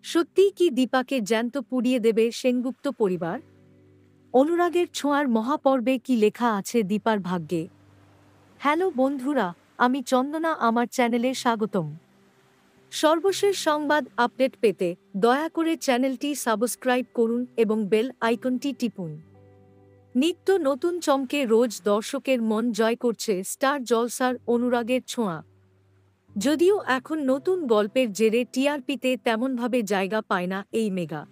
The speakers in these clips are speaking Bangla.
সত্যিই কি দীপাকে জ্যান্ত পুড়িয়ে দেবে সেনগুপ্ত পরিবার? অনুরাগের ছোঁয়ার মহাপর্বে কি লেখা আছে দীপার ভাগ্যে? হ্যালো বন্ধুরা, আমি চন্দনা, আমার চ্যানেলে স্বাগতম। সর্বশেষ সংবাদ আপডেট পেতে দয়া করে চ্যানেলটি সাবস্ক্রাইব করুন এবং বেল আইকনটি টিপুন। নিত্য নতুন চমকে রোজ দর্শকের মন জয় করছে স্টার জলসার অনুরাগের ছোঁয়া। যদিও এখন নতুন গল্পের জেরে টিআরপিতে তেমনভাবে জায়গা পায় না এই মেগা,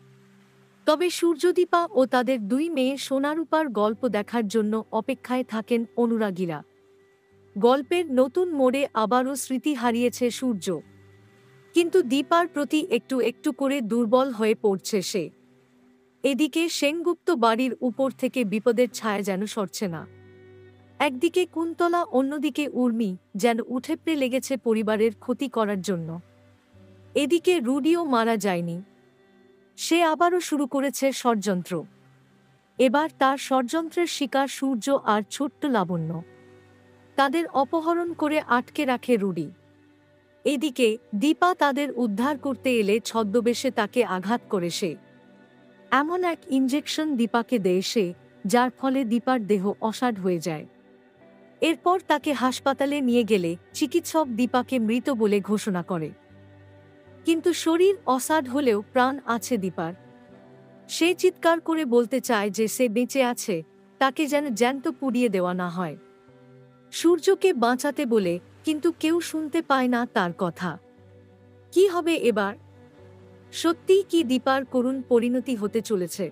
তবে সূর্যদীপা ও তাদের দুই মেয়ে সোনারূপার গল্প দেখার জন্য অপেক্ষায় থাকেন অনুরাগীরা। গল্পের নতুন মোড়ে আবারও স্মৃতি হারিয়েছে সূর্য, কিন্তু দীপার প্রতি একটু একটু করে দুর্বল হয়ে পড়ছে সে। এদিকে সেনগুপ্ত বাড়ির উপর থেকে বিপদের ছায়া যেন সরছে না। একদিকে কুন্তলা, অন্যদিকে উর্মি যেন উঠেপড়ে লেগেছে পরিবারের ক্ষতি করার জন্য। এদিকে রুডিও মারা যায়নি, সে আবারও শুরু করেছে ষড়যন্ত্র। এবার তার ষড়যন্ত্রের শিকার সূর্য আর ছোট্ট লাবণ্য। তাদের অপহরণ করে আটকে রাখে রুডি। এদিকে দীপা তাদের উদ্ধার করতে এলে ছদ্মবেশে তাকে আঘাত করে সে। এমন এক ইনজেকশন দীপাকে দেয় সে, যার ফলে দীপার দেহ অসাড় হয়ে যায়। এরপর তাকে হাসপাতালে নিয়ে গেলে চিকিৎসক দীপাকে মৃত বলে ঘোষণা করে। কিন্তু শরীর অসাড় হলেও প্রাণ আছে দীপার। সে চিৎকার করে বলতে চায় যে সে বেঁচে আছে, তাকে যেন জ্যান্ত পুড়িয়ে দেওয়া না হয়। সূর্যকে বাঁচাতে বলে, কিন্তু কেউ শুনতে পায় না তার কথা। কি হবে এবার? সত্যিই কি দীপার করুণ পরিণতি হতে চলেছে?